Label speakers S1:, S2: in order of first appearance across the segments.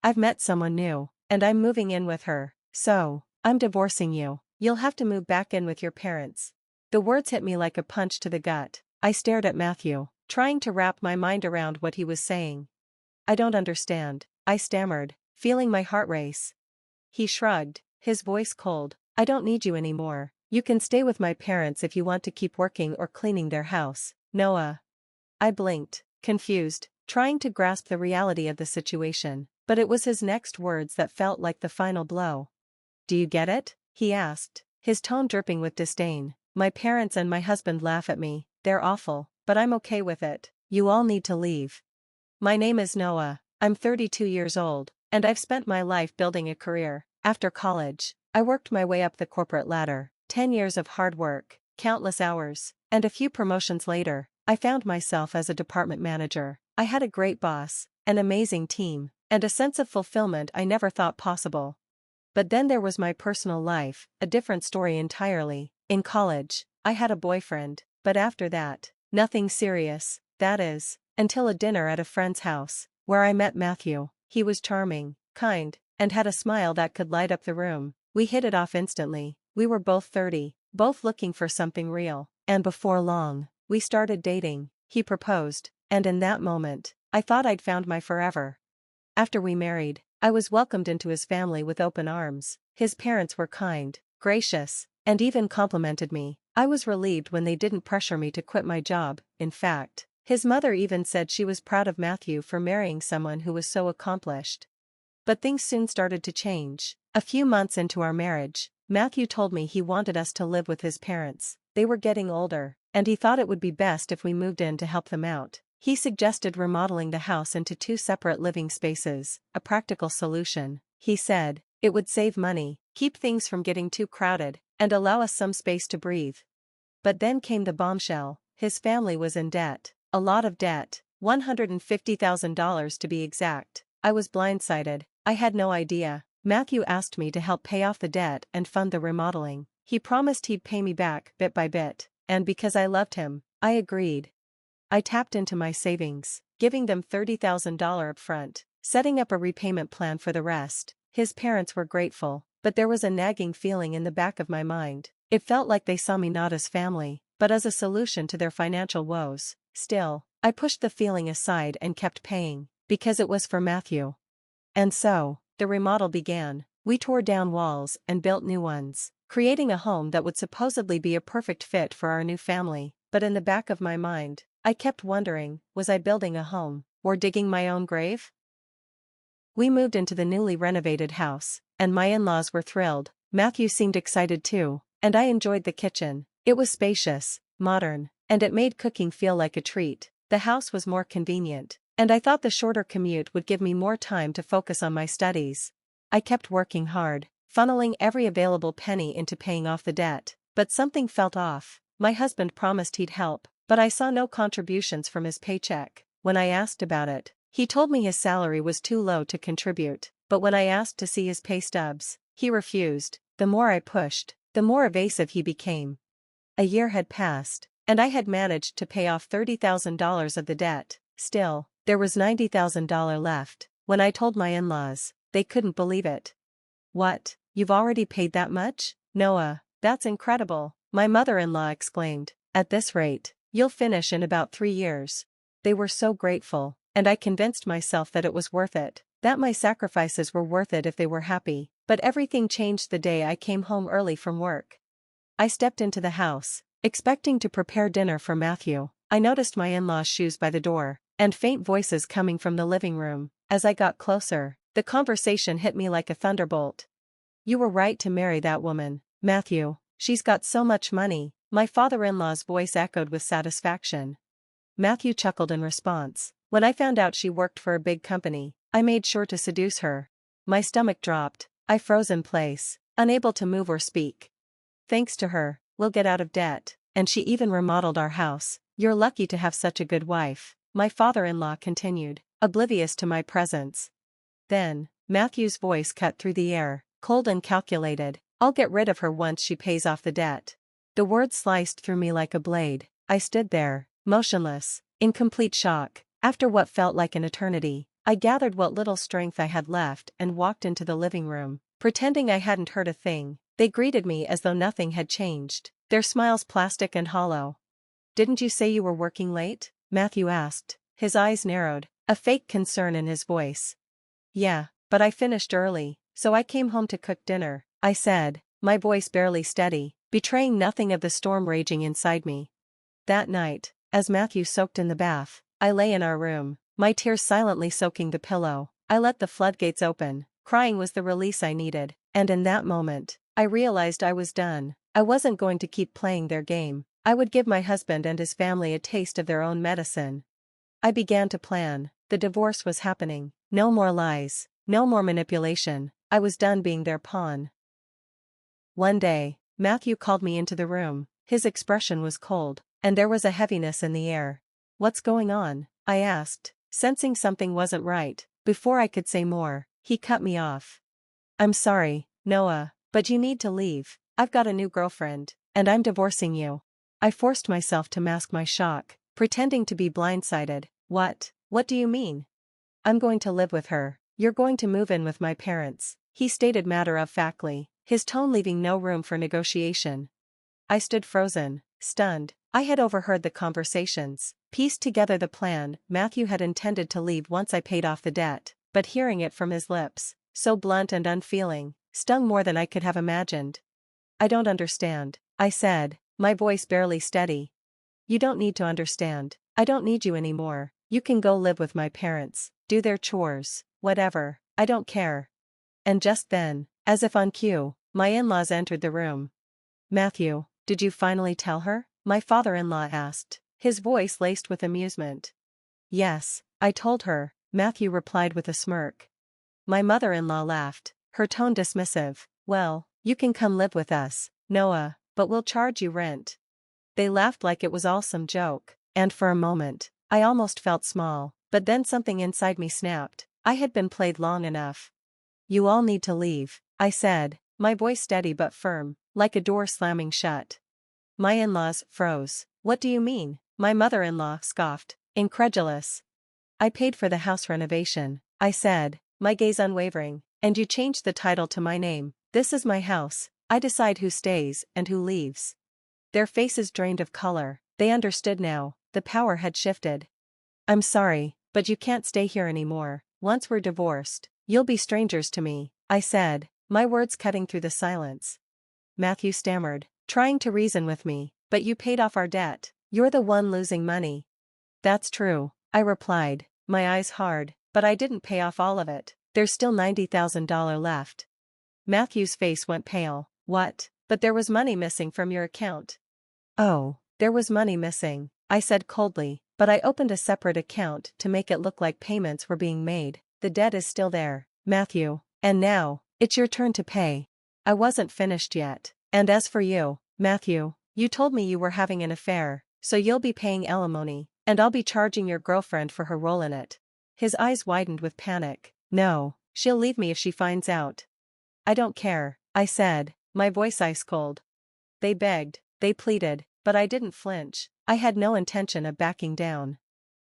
S1: I've met someone new, and I'm moving in with her, so, I'm divorcing you. You'll have to move back in with your parents. The words hit me like a punch to the gut. I stared at Matthew, trying to wrap my mind around what he was saying. I don't understand, I stammered, feeling my heart race. He shrugged, his voice cold. I don't need you anymore. You can stay with my parents if you want to keep working or cleaning their house, Noah. I blinked, confused, trying to grasp the reality of the situation, but it was his next words that felt like the final blow. Do you get it? He asked, his tone dripping with disdain. My parents and my husband laugh at me, they're awful, but I'm okay with it. You all need to leave. My name is Noah, I'm 32 years old, and I've spent my life building a career. After college, I worked my way up the corporate ladder, 10 years of hard work, countless hours, and a few promotions later, I found myself as a department manager. I had a great boss, an amazing team, and a sense of fulfillment I never thought possible. But then there was my personal life, a different story entirely. In college, I had a boyfriend, but after that, nothing serious, that is, until a dinner at a friend's house, where I met Matthew. He was charming, kind, and had a smile that could light up the room. We hit it off instantly. We were both 30, both looking for something real, and before long, we started dating. He proposed, and in that moment, I thought I'd found my forever. After we married, I was welcomed into his family with open arms. His parents were kind, gracious, and even complimented me. I was relieved when they didn't pressure me to quit my job. In fact, his mother even said she was proud of Matthew for marrying someone who was so accomplished. But things soon started to change. A few months into our marriage, Matthew told me he wanted us to live with his parents. They were getting older, and he thought it would be best if we moved in to help them out. He suggested remodeling the house into 2 separate living spaces, a practical solution. He said, it would save money, keep things from getting too crowded, and allow us some space to breathe. But then came the bombshell. His family was in debt. A lot of debt, $150,000 to be exact. I was blindsided. I had no idea. Matthew asked me to help pay off the debt and fund the remodeling. He promised he'd pay me back bit by bit, and because I loved him, I agreed. I tapped into my savings, giving them $30,000 upfront, setting up a repayment plan for the rest. His parents were grateful, but there was a nagging feeling in the back of my mind. It felt like they saw me not as family, but as a solution to their financial woes. Still, I pushed the feeling aside and kept paying, because it was for Matthew. And so, the remodel began. We tore down walls and built new ones, creating a home that would supposedly be a perfect fit for our new family. But in the back of my mind, I kept wondering, was I building a home, or digging my own grave? We moved into the newly renovated house, and my in-laws were thrilled. Matthew seemed excited too, and I enjoyed the kitchen. It was spacious, modern, and it made cooking feel like a treat. The house was more convenient, and I thought the shorter commute would give me more time to focus on my studies. I kept working hard, funneling every available penny into paying off the debt, but something felt off. My husband promised he'd help, but I saw no contributions from his paycheck. When I asked about it, he told me his salary was too low to contribute, but when I asked to see his pay stubs, he refused. The more I pushed, the more evasive he became. A year had passed, and I had managed to pay off $30,000 of the debt. Still, there was $90,000 left. When I told my in-laws, they couldn't believe it. What, you've already paid that much? Noah, that's incredible, my mother-in-law exclaimed. At this rate, you'll finish in about 3 years. They were so grateful, and I convinced myself that it was worth it, that my sacrifices were worth it if they were happy. But everything changed the day I came home early from work. I stepped into the house, expecting to prepare dinner for Matthew. I noticed my in-laws' shoes by the door, and faint voices coming from the living room. As I got closer, the conversation hit me like a thunderbolt. You were right to marry that woman, Matthew. She's got so much money. My father-in-law's voice echoed with satisfaction. Matthew chuckled in response. When I found out she worked for a big company, I made sure to seduce her. My stomach dropped. I froze in place, unable to move or speak. Thanks to her, we'll get out of debt, and she even remodeled our house. You're lucky to have such a good wife, my father-in-law continued, oblivious to my presence. Then, Matthew's voice cut through the air, cold and calculated. I'll get rid of her once she pays off the debt. The words sliced through me like a blade. I stood there, motionless, in complete shock. After what felt like an eternity, I gathered what little strength I had left and walked into the living room, pretending I hadn't heard a thing. They greeted me as though nothing had changed, their smiles plastic and hollow. "Didn't you say you were working late?" Matthew asked, his eyes narrowed, a fake concern in his voice. "Yeah, but I finished early, so I came home to cook dinner," I said, my voice barely steady, betraying nothing of the storm raging inside me. That night, as Matthew soaked in the bath, I lay in our room, my tears silently soaking the pillow. I let the floodgates open. Crying was the release I needed, and in that moment, I realized I was done. I wasn't going to keep playing their game. I would give my husband and his family a taste of their own medicine. I began to plan. The divorce was happening. No more lies, no more manipulation. I was done being their pawn. One day, Matthew called me into the room. His expression was cold, and there was a heaviness in the air. "What's going on?" I asked, sensing something wasn't right. Before I could say more, he cut me off. "I'm sorry, Noah, but you need to leave. I've got a new girlfriend, and I'm divorcing you." I forced myself to mask my shock, pretending to be blindsided. What do you mean?" "I'm going to live with her. You're going to move in with my parents," he stated matter-of-factly, his tone leaving no room for negotiation. I stood frozen, stunned. I had overheard the conversations, pieced together the plan. Matthew had intended to leave once I paid off the debt, but hearing it from his lips, so blunt and unfeeling, stung more than I could have imagined. "I don't understand," I said, my voice barely steady. "You don't need to understand. I don't need you anymore. You can go live with my parents, do their chores, whatever, I don't care." And just then, as if on cue, my in-laws entered the room. "Matthew, did you finally tell her?" my father-in-law asked, his voice laced with amusement. "Yes, I told her," Matthew replied with a smirk. My mother-in-law laughed, her tone dismissive. "Well, you can come live with us, Noah, but we'll charge you rent." They laughed like it was all some joke, and for a moment, I almost felt small, but then something inside me snapped. I had been played long enough. "You all need to leave," I said, my voice steady but firm, like a door slamming shut. My in-laws froze. "What do you mean?" My mother-in-law scoffed, incredulous. "I paid for the house renovation," I said, my gaze unwavering, "and you changed the title to my name. This is my house. I decide who stays and who leaves." Their faces drained of color. They understood now. The power had shifted. "I'm sorry, but you can't stay here anymore. Once we're divorced, you'll be strangers to me," I said, my words cutting through the silence. Matthew stammered, trying to reason with me. "But you paid off our debt. You're the one losing money." "That's true," I replied, my eyes hard, "but I didn't pay off all of it. There's still $90,000 left." Matthew's face went pale. "What? But there was money missing from your account." "Oh, there was money missing," I said coldly, "but I opened a separate account to make it look like payments were being made. The debt is still there, Matthew, and now, it's your turn to pay." I wasn't finished yet. "And as for you, Matthew, you told me you were having an affair, so you'll be paying alimony, and I'll be charging your girlfriend for her role in it." His eyes widened with panic. "No, she'll leave me if she finds out." "I don't care," I said, my voice ice cold. They begged, they pleaded, but I didn't flinch. I had no intention of backing down.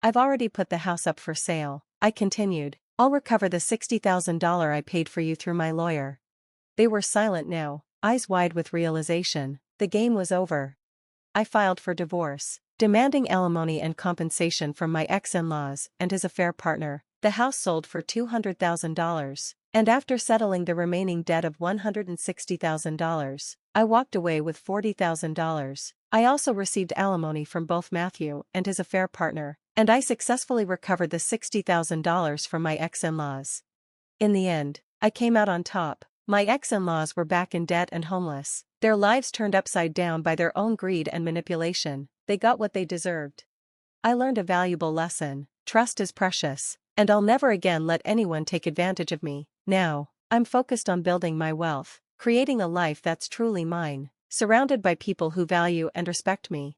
S1: "I've already put the house up for sale," I continued. "I'll recover the $60,000 I paid for you through my lawyer." They were silent now, eyes wide with realization. The game was over. I filed for divorce, demanding alimony and compensation from my ex-in-laws and his affair partner. The house sold for $200,000, and after settling the remaining debt of $160,000, I walked away with $40,000. I also received alimony from both Matthew and his affair partner, and I successfully recovered the $60,000 from my ex-in-laws. In the end, I came out on top. My ex-in-laws were back in debt and homeless, their lives turned upside down by their own greed and manipulation. They got what they deserved. I learned a valuable lesson: trust is precious, and I'll never again let anyone take advantage of me. Now, I'm focused on building my wealth, creating a life that's truly mine, surrounded by people who value and respect me.